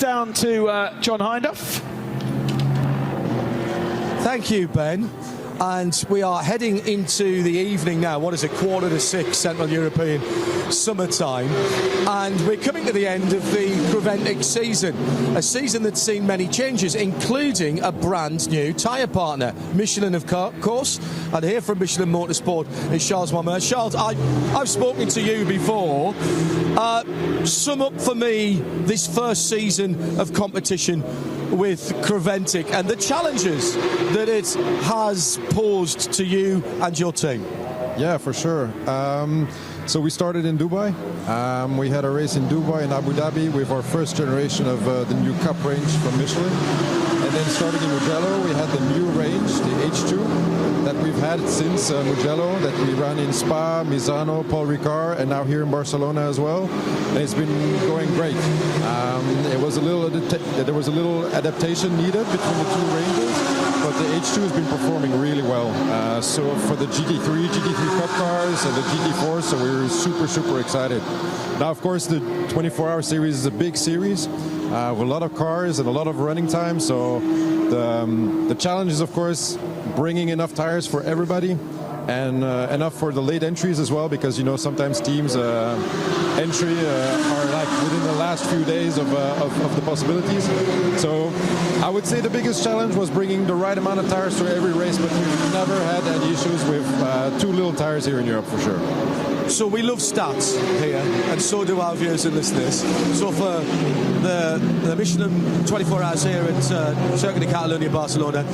down to John Hindhaugh. Thank you, Ben. And we are heading into the evening now. What is it, 5:45 Central European summertime? And we're coming to the end of the Creventic season. A season that's seen many changes, including a brand new tyre partner, Michelin, of course. And here from Michelin Motorsport is Charles Marmer. Charles, I've spoken to you before. Sum up for me this first season of competition with Creventic and the challenges that it has posed to you and your team. Yeah, for sure. So we started in Dubai. We had a race in Dubai and Abu Dhabi with our first generation of the new Cup range from Michelin. And then starting in Mugello, we had the new range, the H2, that we've had since Mugello, that we ran in Spa, Misano, Paul Ricard, and now here in Barcelona as well. And it's been going great. There was a little adaptation needed between the two ranges, but the H2 has been performing really well. So for the GT3 Cup cars and the GT4, so we're super excited. Now, of course, the 24-hour series is a big series with a lot of cars and a lot of running time. So the challenge is, of course, bringing enough tires for everybody and enough for the late entries as well, because you know sometimes teams entry are like within the last few days of the possibilities. So I would say the biggest challenge was bringing the right amount of tires to every race, but we've never had any issues with too little tires here in Europe for sure. So we love stats here, and so do our viewers and listeners. So for the Michelin 24 hours here at Circuit de Catalunya, Barcelona,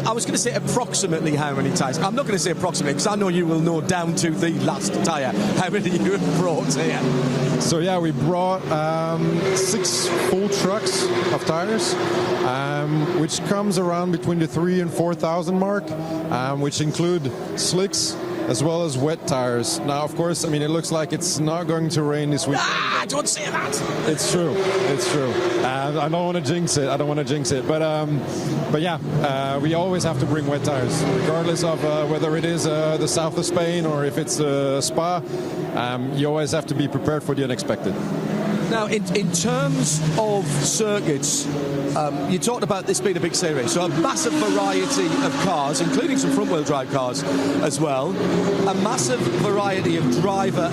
I was going to say approximately how many tyres. I'm not going to say approximately, because I know you will know down to the last tyre how many you have brought here. So yeah, we brought 6 full trucks of tires, which comes around between the 3,000 and 4,000 mark, which include slicks as well as wet tires. Now, of course, I mean, it looks like it's not going to rain this week. Don't say that. It's true. It's true. I don't want to jinx it. But yeah, we always have to bring wet tires, regardless of whether it is the south of Spain or if it's Spa. You always have to be prepared for the unexpected. Now, in terms of circuits, you talked about this being a big series, so a massive variety of cars, including some front-wheel drive cars as well, a massive variety of driver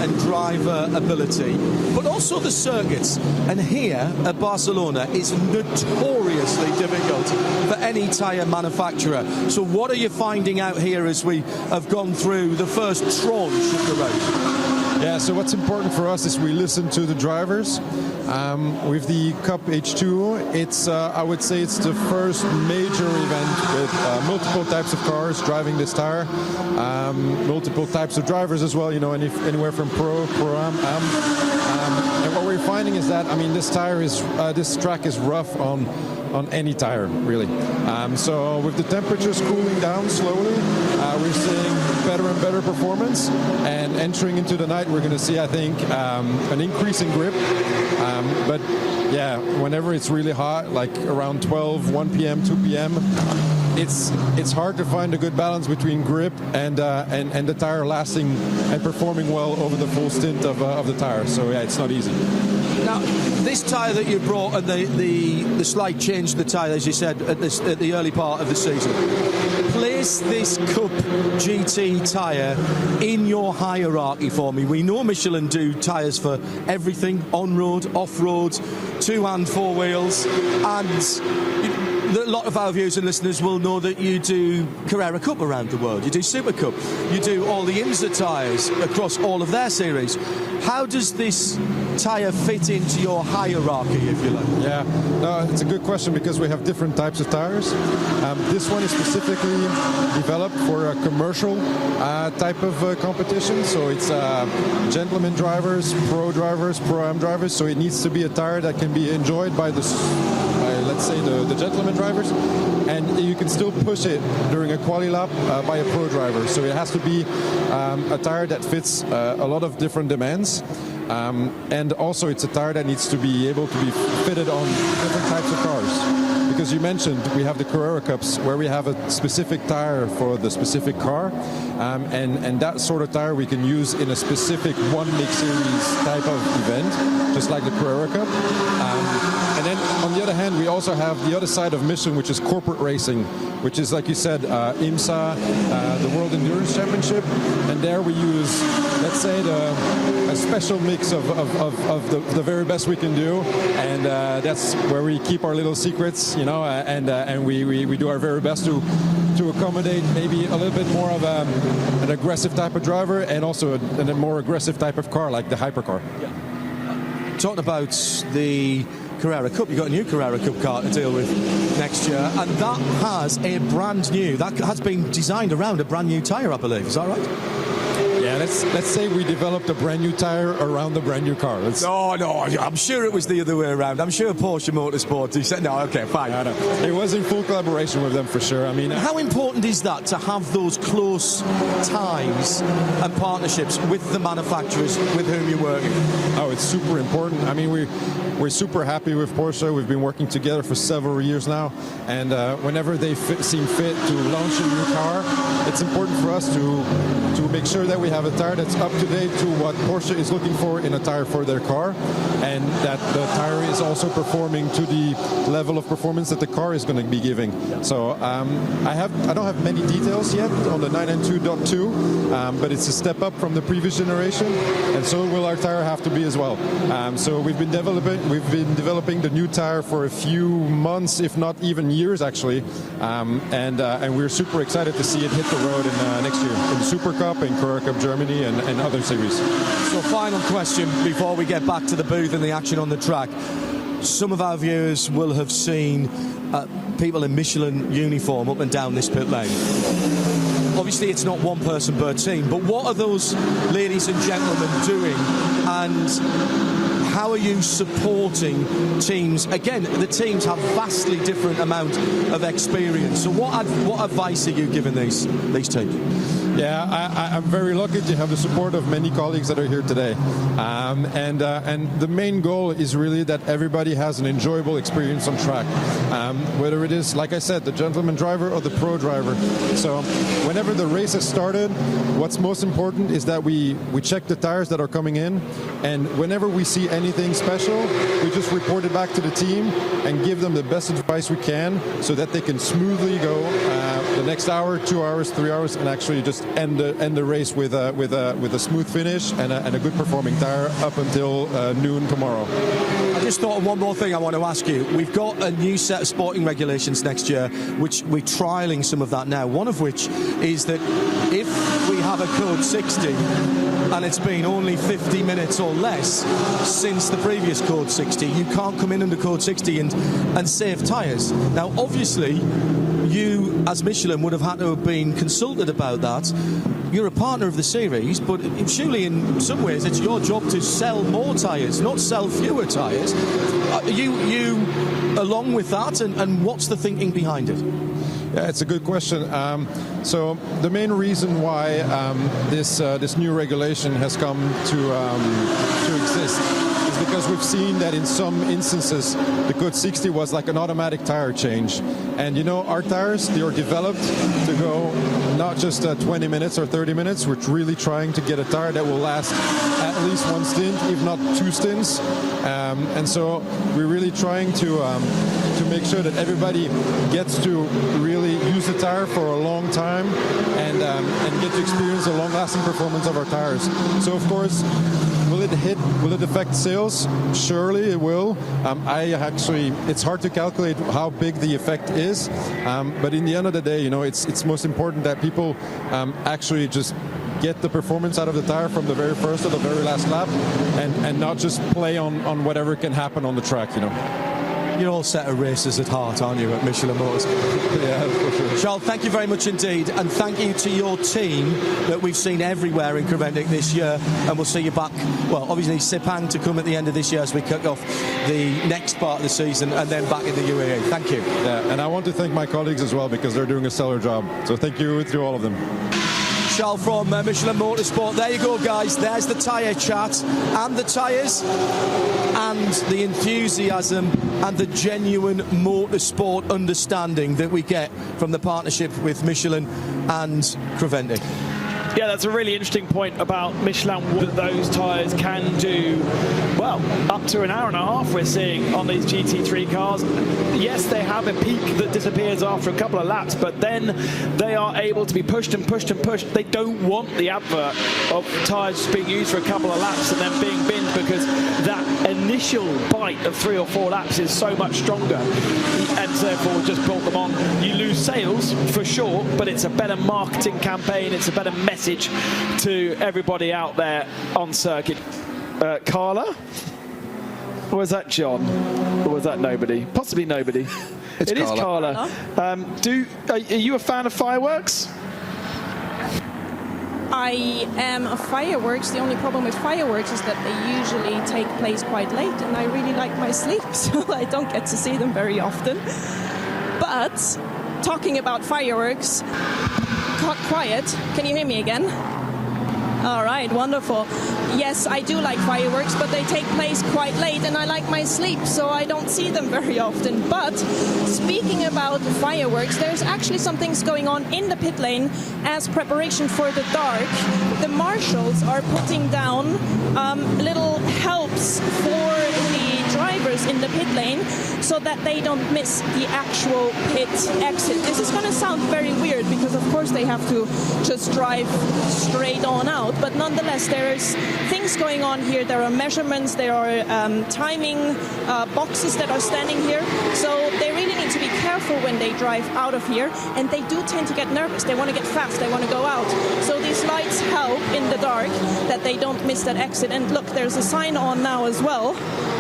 ability, but also the circuits. And here at Barcelona is notoriously difficult for any tyre manufacturer. So what are you finding out here as we have gone through the first tranche of the race? Yeah, so what's important for us is we listen to the drivers. With the Cup H2, it's I would say it's the first major event with multiple types of cars driving this tire, multiple types of drivers as well. You know, anywhere from Pro-Am. And what we're finding is that, I mean, this track is rough on any tire, really. So with the temperatures cooling down slowly, we're seeing better and better performance, and entering into the night we're going to see, I think, an increase in grip, but yeah, whenever it's really hot, like around 12, 1 p.m., 2 p.m., it's hard to find a good balance between grip and the tire lasting and performing well over the full stint of the tire. So yeah, it's not easy. Now, this tyre that you brought and the slight change to the tyre, as you said, at the early part of the season, place this Cup GT tyre in your hierarchy for me. We know Michelin do tyres for everything, on-road, off-road, 2 and 4 wheels, and a lot of our viewers and listeners will know that you do Carrera Cup around the world, you do Super Cup, you do all the IMSA tyres across all of their series. How does this tyre fit into your hierarchy, if you like? Yeah, no, it's a good question, because we have different types of tires. This one is specifically developed for a commercial type of competition, so it's gentleman drivers, pro-am drivers, so it needs to be a tire that can be enjoyed by let's say the gentleman drivers, and you can still push it during a quali lap by a pro driver. So it has to be a tire that fits a lot of different demands, and also it's a tire that needs to be able to be fitted on different types of cars. Because you mentioned we have the Carrera Cups where we have a specific tire for the specific car, and that sort of tire we can use in a specific one make series type of event, just like the Carrera Cup. And then on the other hand, we also have the other side of Michelin, which is corporate racing, which is, like you said, IMSA, the World Endurance Championship, and there we use, let's say, a special mix of the very best we can do, and that's where we keep our little secrets, you know, and we do our very best to accommodate maybe a little bit more of an aggressive type of driver and also a more aggressive type of car, like the hypercar. Yeah. Talking about the Carrera Cup, you've got a new Carrera Cup car to deal with next year, and that has been designed around a brand new tyre, I believe. Is that right? Yeah, let's say we developed a brand new tyre around the brand new car. No, I'm sure it was the other way around. I'm sure Porsche Motorsport, he said, no, okay, fine. No. It was in full collaboration with them for sure. I mean, how important is that to have those close ties and partnerships with the manufacturers with whom you're working? Oh, it's super important. I mean, we're super happy with Porsche. We've been working together for several years now, and whenever they seem fit to launch a new car, it's important for us to make sure that we have a tire that's up to date to what Porsche is looking for in a tire for their car, and that the tire is also performing to the level of performance that the car is going to be giving. So I don't have many details yet on the 992.2, but it's a step up from the previous generation, and so will our tire have to be as well. So we've been developing the new tire for a few months, if not even years, actually, and we're super excited to see it hit the road in next year in the Super Cup, in Carrera Cup Germany, and other series. So final question before we get back to the booth and the action on the track. Some of our viewers will have seen people in Michelin uniform up and down this pit lane. Obviously it's not one person per team, but what are those ladies and gentlemen doing, and how are you supporting teams? Again, the teams have vastly different amount of experience. So what advice are you giving these teams? Yeah, I'm very lucky to have the support of many colleagues that are here today. And the main goal is really that everybody has an enjoyable experience on track. Whether it is, like I said, the gentleman driver or the pro driver. So whenever the race has started, what's most important is that we check the tires that are coming in, and whenever we see anything special, we just report it back to the team and give them the best advice we can so that they can smoothly go the next hour, 2 hours, 3 hours, and actually just end the race with a smooth finish and a good performing tire up until noon tomorrow. I just thought of one more thing I want to ask you. We've got a new set of sporting regulations next year, which we're trialling some of that now. One of which is that if we have a code 60 and it's been only 50 minutes or less since the previous code 60, you can't come in under code 60 and save tyres. Now, obviously, you, as Michelin, would have had to have been consulted about that. You're a partner of the series, but surely in some ways it's your job to sell more tyres, not sell fewer tyres. Are you along with that, and what's the thinking behind it? Yeah, it's a good question. So the main reason why this new regulation has come to exist is because we've seen that in some instances the code 60 was like an automatic tire change, and you know, our tires, they are developed to go not just 20 minutes or 30 minutes. We're really trying to get a tire that will last at least one stint, if not two stints, and so we're really trying to make sure that everybody gets to really use the tire for a long time and get to experience the long-lasting performance of our tires. So of course, will it affect sales? Surely it will. It's hard to calculate how big the effect is, but in the end of the day, you know, it's most important that people actually just get the performance out of the tire from the very first to the very last lap, and not just play on whatever can happen on the track, you know. You're all set of racers at heart, aren't you, at Michelin Motors? Yeah, for sure. Charles, thank you very much indeed, and thank you to your team that we've seen everywhere in Creventic this year, and we'll see you back, well, obviously Sepang to come at the end of this year as we kick off the next part of the season, and then back in the UAE. Thank you. Yeah, and I want to thank my colleagues as well, because they're doing a stellar job. So thank you to all of them. Charles from Michelin Motorsport. There you go, guys. There's the tyre chat and the tyres and the enthusiasm and the genuine motorsport understanding that we get from the partnership with Michelin and Creventic. Yeah, that's a really interesting point about Michelin, that those tyres can do, well, up to an hour and a half we're seeing on these GT3 cars. Yes, they have a peak that disappears after a couple of laps, but then they are able to be pushed and pushed and pushed. They don't want the advert of tyres being used for a couple of laps and then being binned, because that initial bite of 3 or 4 laps is so much stronger, and therefore just brought them on. You lose sales for sure, but it's a better marketing campaign, it's a better message to everybody out there on circuit. Carla? Or was that John? Or was that nobody? Possibly nobody. It is Carla. Are you a fan of fireworks? I am a fireworks. The only problem with fireworks is that they usually take place quite late, and I really like my sleep, so I don't get to see them very often. But talking about fireworks, quiet. Can you hear me again? All right, wonderful. Yes, I do like fireworks, but they take place quite late, and I like my sleep, so I don't see them very often. But speaking about fireworks, there's actually some things going on in the pit lane as preparation for the dark. The marshals are putting down little helps for the drivers in the pit lane so that they don't miss the actual pit exit. This is going to sound very weird because of course they have to just drive straight on out, but nonetheless there's things going on here. There are measurements, there are timing boxes that are standing here, so they really need to be careful when they drive out of here, and they do tend to get nervous. They want to get fast, they want to go out, so these lights help in the dark that they don't miss that exit. And look, there's a sign on now as well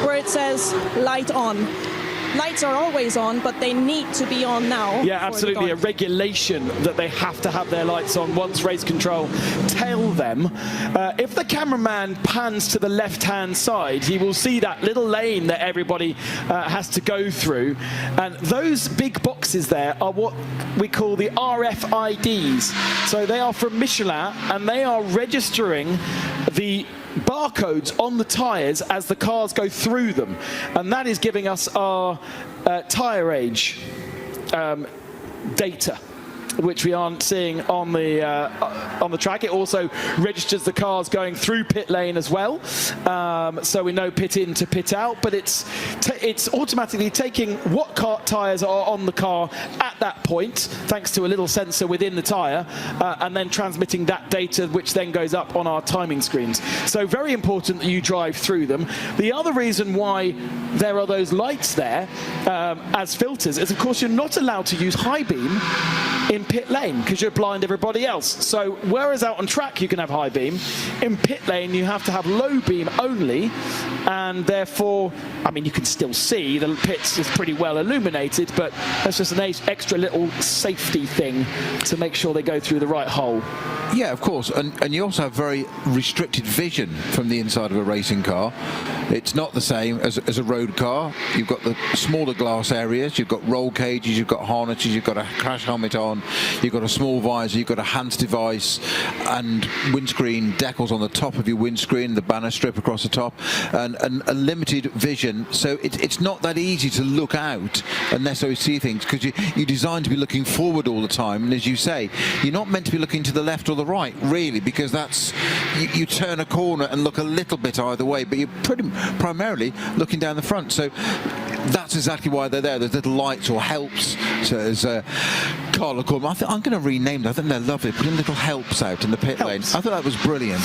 where it says light on. Lights are always on, but they need to be on now. Yeah, absolutely. A regulation that they have to have their lights on once race control tell them. If the cameraman pans to the left-hand side, he will see that little lane that everybody has to go through. And those big boxes there are what we call the RFIDs. So they are from Michelin, and they are registering the barcodes on the tyres as the cars go through them, and that is giving us our tyre age data, which we aren't seeing on the track. It also registers the cars going through pit lane as well, so we know pit in to pit out, but it's automatically taking what tyres are on the car at that point, thanks to a little sensor within the tyre, and then transmitting that data, which then goes up on our timing screens. So very important that you drive through them. The other reason why there are those lights there as filters is, of course, you're not allowed to use high beam in pit lane because you're blind everybody else. So whereas out on track you can have high beam, in pit lane you have to have low beam only, and therefore, I mean, you can still see the pits is pretty well illuminated, but that's just an extra little safety thing to make sure they go through the right hole. Yeah, of course, and you also have very restricted vision from the inside of a racing car. It's not the same as a road car. You've got the smaller glass areas, you've got roll cages, you've got harnesses, you've got a crash helmet on, you've got a small visor, you've got a HANS device, and windscreen decals on the top of your windscreen, the banner strip across the top, and a limited vision. So it's not that easy to look out and necessarily see things, because you're designed to be looking forward all the time, and as you say, you're not meant to be looking to the left or the right, really, because that's you turn a corner and look a little bit either way, but you're primarily looking down the front. So that's exactly why they're there. There's little lights or helps, so as Carla called them. I'm going to rename them. I think they're lovely, putting little helps out in the pit lane. I thought that was brilliant.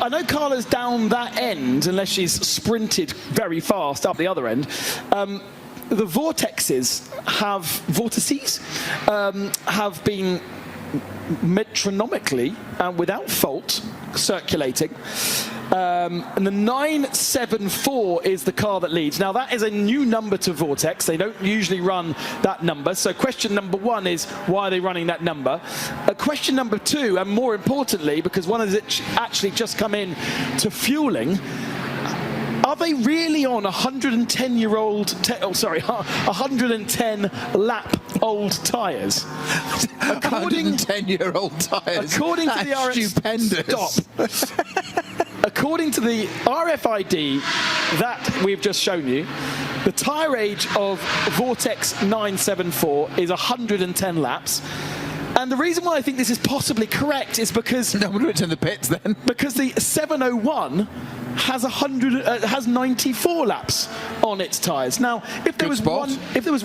I know Carla's down that end, unless she's sprinted very fast up the other end. The vortexes have been metronomically and without fault circulating, and the 974 is the car that leads. Now that is a new number to Vortex. They don't usually run that number, so question number one is, why are they running that number? Question number two, and more importantly, because one has actually just come in to fueling, are they really on 110-year-old, 110 lap-old tyres? 110-year-old tyres. According to the stupendous. Stop. According to the RFID that we've just shown you, the tyre age of Vortex 974 is 110 laps. And the reason why I think this is possibly correct is because No, we'll it's in the pits then. because the 701 has 94 laps on its tyres. Now, if there was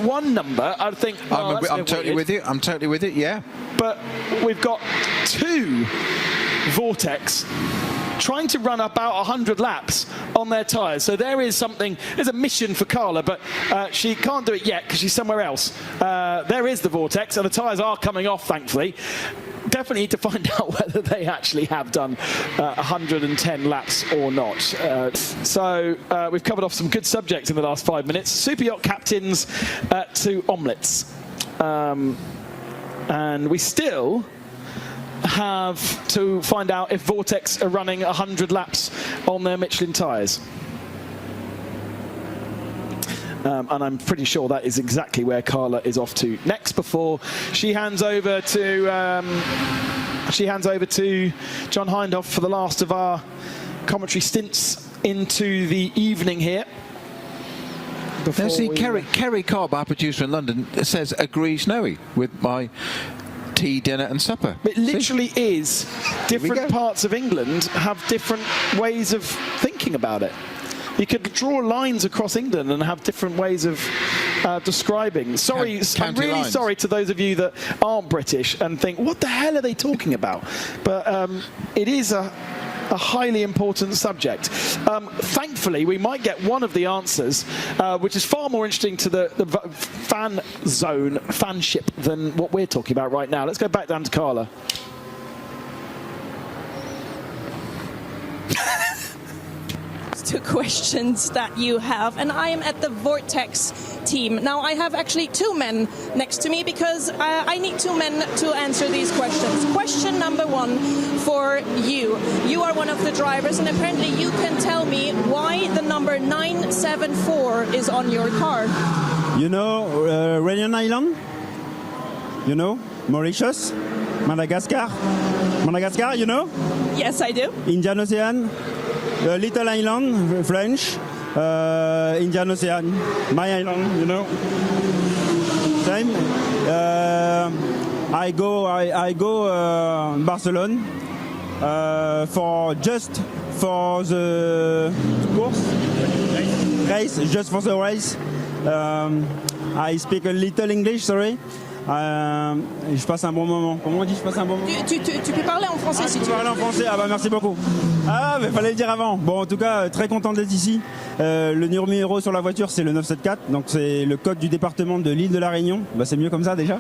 one number, I'd think I'm totally with you. I'm totally with it. Yeah. But we've got 2 Vortex trying to run about 100 laps on their tyres. So there's a mission for Carla, but she can't do it yet because she's somewhere else. There is the Vortex, and the tyres are coming off, thankfully. Definitely need to find out whether they actually have done 110 laps or not. So we've covered off some good subjects in the last 5 minutes. Super yacht captains to omelettes. And we still have to find out if Vortex are running 100 laps on their Michelin tyres. And I'm pretty sure that is exactly where Carla is off to next before she hands over to John Hindhoff for the last of our commentary stints into the evening here. Now, see, Kerry Carb, our producer in London, says agree snowy with my tea, dinner and supper. It literally is. Different parts of England have different ways of thinking about it. You could draw lines across England and have different ways of describing. Sorry, I'm really sorry to those of you that aren't British and think, what the hell are they talking about? But it is a highly important subject. Thankfully, we might get one of the answers, which is far more interesting to the fan zone, fanship, than what we're talking about right now. Let's go back down to Carla. Two questions that you have, and I am at the Vortex team. Now I have actually 2 men next to me because I need 2 men to answer these questions. Question number 1 for you. You are one of the drivers, and apparently you can tell me why the number 974 is on your car. You know Réunion Island? You know? Mauritius? Madagascar? Madagascar, you know? Yes, I do. Indian Ocean? Little Island, French, Indian Ocean, my island, you know. Same. I go Barcelona for the race, just for the race. I speak a little English, sorry. Je passe un bon moment. Comment on dit je passe un bon moment? Tu peux parler en français si tu veux. Parler en français, ah bah merci beaucoup. Ah mais fallait le dire avant. Bon en tout cas très content d'être ici. Le numéro sur la voiture c'est le 974, donc c'est le code du département de l'île de la Réunion. Bah c'est mieux comme ça déjà.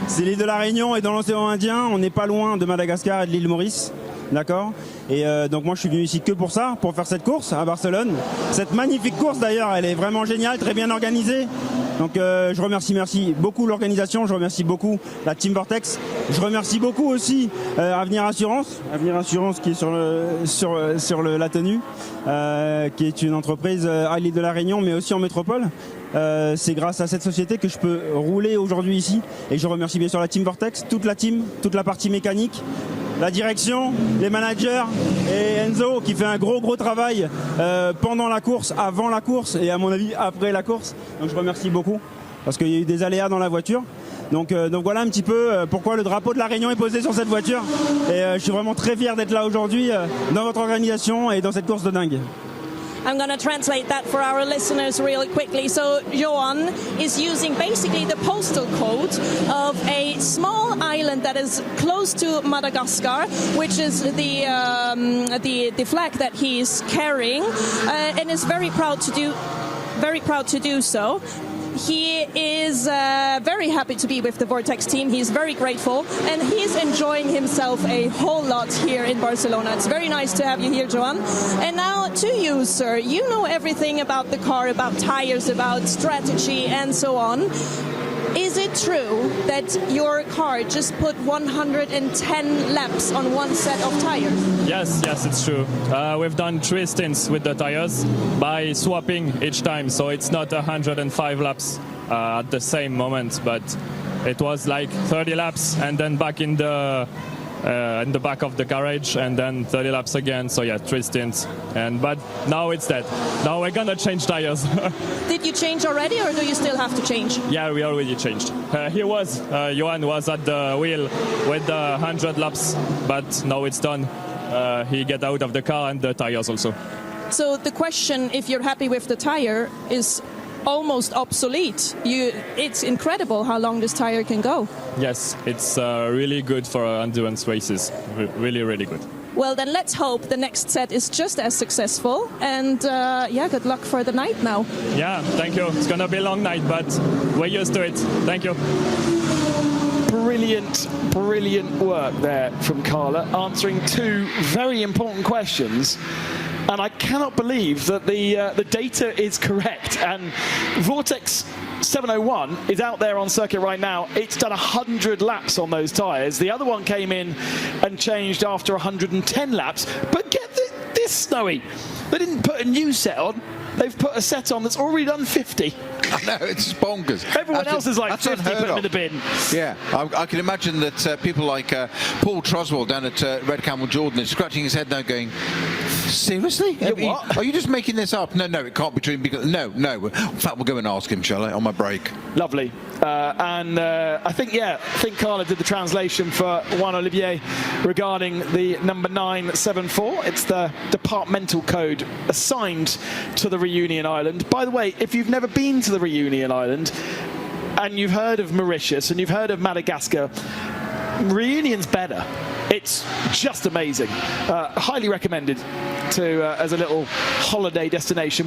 C'est l'île de la Réunion et dans l'océan Indien, on n'est pas loin de Madagascar et de l'île Maurice. D'accord. Et donc moi je suis venu ici que pour ça, pour faire cette course à Barcelone. Cette magnifique course d'ailleurs, elle est vraiment géniale, très bien organisée. Donc je remercie beaucoup l'organisation, je remercie beaucoup la Team Vortex. Je remercie beaucoup aussi Avenir Assurance qui est sur la tenue, qui est une entreprise à l'île de la Réunion mais aussi en métropole. C'est grâce à cette société que je peux rouler aujourd'hui ici. Et je remercie bien sûr la Team Vortex, toute la team, toute la partie mécanique, la direction, les managers et Enzo qui fait un gros travail pendant la course, avant la course et à mon avis après la course. Donc je remercie beaucoup parce qu'il y a eu des aléas dans la voiture. Donc voilà un petit peu pourquoi le drapeau de la Réunion est posé sur cette voiture. Et je suis vraiment très fier d'être là aujourd'hui dans votre organisation et dans cette course de dingue. I'm going to translate that for our listeners really quickly. So Johan is using basically the postal code of a small island that is close to Madagascar, which is the flag that he is carrying, and is very proud to do so. He is very happy to be with the Vortex team. He's very grateful and he's enjoying himself a whole lot here in Barcelona. It's very nice to have you here, Johan. And now to you, sir. You know everything about the car, about tires, about strategy and so on. Is it true that your car just put 110 laps on one set of tires? Yes, it's true. We've done 3 stints with the tires by swapping each time, so it's not 105 laps at the same moment, but it was like 30 laps and then back in the in the back of the garage, and then 30 laps again. So yeah, 3 stints. But now it's dead. Now we're gonna change tires. Did you change already, or do you still have to change? Yeah, we already changed. Johan was at the wheel with 100 laps, but now it's done. He get out of the car and the tires also. So the question, if you're happy with the tire, is almost obsolete. It's incredible how long this tire can go. Yes, it's really good for endurance races. Really, really good. Well, then let's hope the next set is just as successful. And yeah, good luck for the night now. Yeah, thank you. It's gonna be a long night, but we're used to it. Thank you. Brilliant work there from Carla, answering 2 very important questions. And I cannot believe that the data is correct. And Vortex 701 is out there on circuit right now. It's done 100 laps on those tyres. The other one came in and changed after 110 laps. But get this, Snowy. They didn't put a new set on. They've put a set on that's already done 50. I know, it's bonkers. Everyone else is like 50, put them in the bin. Yeah, I can imagine that people like Paul Troswell down at Red Camel Jordan is scratching his head now going, seriously? What? Are you just making this up? No, it can't be true. Because no. In fact, we'll go and ask him, shall I, on my break? Lovely. I think Carla did the translation for Juan Olivier regarding the number 974. It's the departmental code assigned to the Reunion Island. By the way, if you've never been to the Reunion Island and you've heard of Mauritius and you've heard of Madagascar, Reunion's better. It's just amazing. Highly recommended to as a little holiday destination.